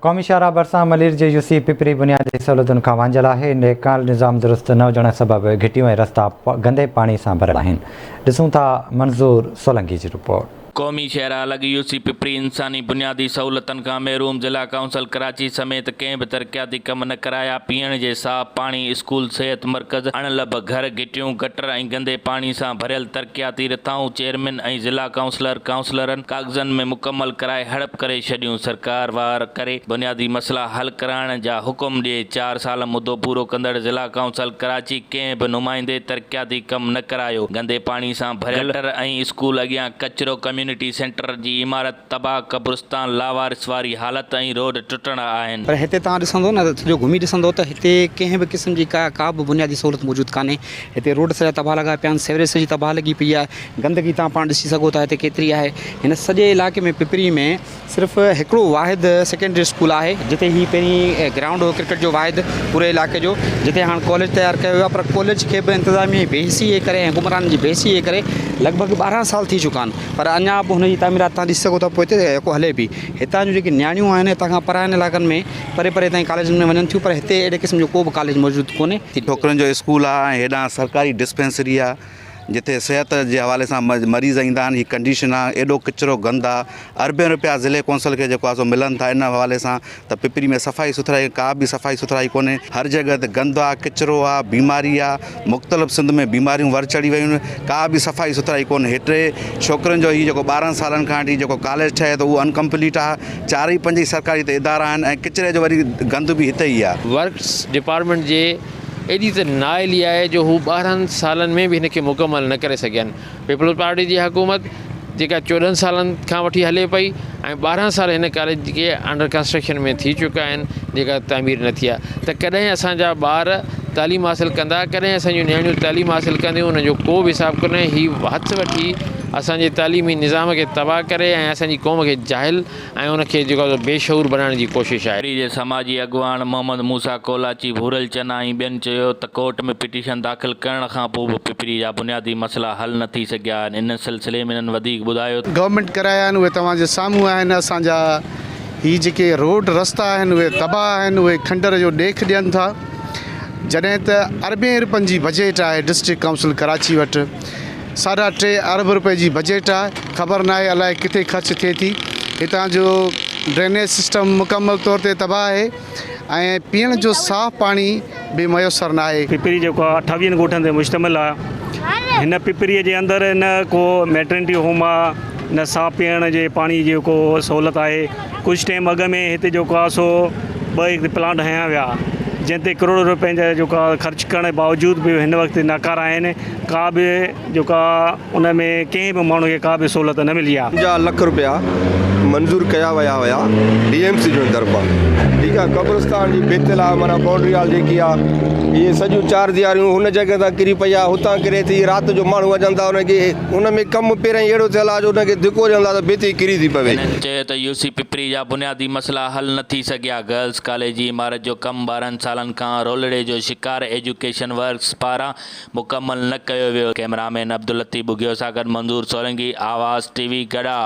कौमी शाहरा बरसा मलिर जे यूसी पिपरी बुनियादी सहूलतुनि खां वांझल आहे। नेकाल निज़ाम दुरुस्त न हुजण सबबि घिटियूं ऐं रस्ता गंदे पाणी सां भरियल आहिनि। ॾिसूं था मंज़ूर सोलंकी जी रिपोर्ट। क़ौमी शहरा अलॻि यूसी पिपरी इंसानी बुनियादी सहूलतुनि खां महरूम। ज़िला काउंसिल कराची समेत कंहिं बि तरक़ियाती कम न कराया। पीअण जे साफ़ पाणी, स्कूल, सिहत मर्कज़, अणलब घर, घिटियूं, गटर ऐं गंदे पाणी सां भरियल तरक़ियाती रिथाऊं चेयरमैन ऐं ज़िला काउंसलरनि कागज़नि में मुकमल कराए हड़प करे छॾियूं। सरकार वार करे बुनियादी मसइला हल कराइण जा हुकुम ॾिए। 4 साल मुदो पूरो कंदड़ ज़िला काउंसिल कराची कंहिं बि नुमाइंदे तरक़ियाती कम न करायो। गंदे पाणी सां भरियल गटर ऐं स्कूल अॻियां कचिरो, कम्यूनिटी सेंटर जी इमारत तबाह, कब्रिस्तान लावारिस वारी हालत ऐं रोड टुटण आहिनि। पर हिते तव्हां ॾिसंदो न सॼो घुमी ॾिसंदो त हिते कंहिं बि क़िस्म जी का बि बुनियादी सहूलियत मौजूदु कान्हे। हिते रोड सॼा तबाह लॻा पिया आहिनि, सेवरेज सॼी तबाह लॻी पई आहे, गंदगी तव्हां पाण ॾिसी सघो था हिते केतिरी आहे। हिन सॼे इलाइक़े में पिपरी में सिर्फ़ु हिकिड़ो वाहिद सेकेंडरी स्कूल आहे जिते ही पहिरीं ग्राउंड हो क्रिकेट जो वाहिद पूरे इलाइक़े जो, जिते हाणे कॉलेज तयारु कयो वियो आहे। पर कॉलेज खे बि इंतिज़ामिया जी बेहिसी जे करे ऐं हुकुमरान जी बेहिसी जे करे लॻभॻि 12 साल थी चुका आहिनि, पर अञा बि हुनजी तामीरात तव्हां ॾिसी सघो था पोइ हिते जेको हले बि। हितां जूं जेके नियाणियूं आहिनि हितां खां परायनि इलाइक़नि में परे परे ताईं कॉलेजनि में वञनि थियूं, पर हिते अहिड़े क़िस्म जो को बि कॉलेज मौजूदु कोन्हे। छोकिरनि जो स्कूल आहे, हेॾां सरकारी डिस्पेंसरी आहे जिते सिहत जे हवाले सां मरीज़ ईंदा आहिनि। हीअ कंडीशन आहे, एॾो किचिरो गंद आहे। अरबे रुपया ज़िले कौंसिल खे जेको आहे सो मिलनि था इन हवाले सां त पिपरी में सफ़ाई सुथराई का बि सफ़ाई सुथराई कोन्हे। हर जॻह ते गंद आहे, किचिरो आहे, बीमारी आहे, मुख़्तलिफ़ सिंध में बीमारियूं वर चढ़ी वियूं आहिनि, का बि सफ़ाई सुथराई कोन्हे। हिते छोकिरनि जो हीअ जेको 12 सालनि खां वठी जेको कॉलेज ठहे त उहो अनकम्पलीट आहे। 4 ई 5 ई सरकारी हिते इदारा आहिनि ऐं किचिरे जो वरी गंद बि हिते ई आहे। वर्क्स डिपार्टमेंट जे एॾी त नाइली आहे जो हू 12 सालनि में बि हिन खे मुकमल न करे सघिया आहिनि। पीपल्स पार्टी जी हुकूमत जेका 14 सालनि खां वठी हले पई ऐं 12 साल हिन कॉलेज के अंडर कंस्ट्रक्शन में थी चुका आहिनि, जेका तामीर न थी आहे। त कॾहिं असांजा ॿार तालीम हासिलु कंदा, कॾहिं असांजूं नियाणियूं तालीम हासिलु कंदियूं, हुनजो को बि हिसाबु कोन्हे। हीउ हथु वठी असांजे तालीमी निज़ाम खे तबाह करे ऐं असांजी क़ौम खे जाहिल ऐं उनखे जेको बेशऊर बनाइण जी कोशिशि आहे। पिपरी जे समाजी अॻुवान मोहम्मद मूसा कोलाची, भूरल चना ऐं ॿियनि चयो त कोर्ट में पिटीशन दाख़िल करण खां पोइ बि पिपरी जा बुनियादी मसइला हल न थी सघिया आहिनि। इन सिलसिले में इन्हनि वधीक ॿुधायो त गवर्नमेंट कराया आहिनि उहे तव्हांजे साम्हूं आहिनि। असांजा हीअ जेके रोड रस्ता आहिनि उहे तबाह आहिनि, उहे खंडर जो ॾेख ॾियनि था। जॾहिं त अरबे रुपयनि जी बजट आहे डिस्ट्रिक्ट काउंसिल कराची वटि, 3.5 अरब रुपए जी बजट आहे। ख़बर न आहे अलाए किथे ख़र्च थिए थी। हितां जो ड्रेनेज सिस्टम मुकमल तौर ते तबाह आहे ऐं पीअण जो साफ़ पाणी बि मुयसरु न आहे। पिपरी जेको आहे 28 ॻोठनि ते मुश्तमिल आहे। हिन पिपरीअ जे अंदरि न को मैटरनिटी होम आहे, न साफ़ पीअण जे पाणी जेको सहूलियत आहे। कुझु टाइम अॻ में हिते जेको आहे सो 2 प्लांट हया विया जंहिं ते करोड़ रुपए जा जेका ख़र्च करण जे बावजूद बि हिन वक़्तु नाकारा आहिनि। का बि जेका उन में कंहिं बि माण्हू खे का बि सहूलियत न मिली आहे। 50 लख रुपया मंज़ूर कया विया हुया DMC जो तरफ़ां। ठीकु आहे, कब्रिस्तान जी भिति आहे, माना बाउंड्री वाल जेकी आहे इहे सॼियूं 4 दीवारियूं हुन जॻह तां किरी पई आहे, हुतां किरे थी। राति जो माण्हू अचनि था, हुनखे हुन में कमु पहिरियों ई अहिड़ो थियल आहे जो हुनखे धिको ॾियनि था त भिति किरी थी पवे। चयो त यूसी पिपरी जा बुनियादी मसइला हल न थी सघिया। गर्ल्स कॉलेज जी इमारत जो कमु 12 सालनि खां रोलड़े जो शिकार एजुकेशन वर्क्स पारां मुकमल न कयो वियो। कैमरामैन अब्दुल लतीफ़ बुगियो सां गॾु मंज़ूर सोलंकी, आवाज़ TV गढ़ा।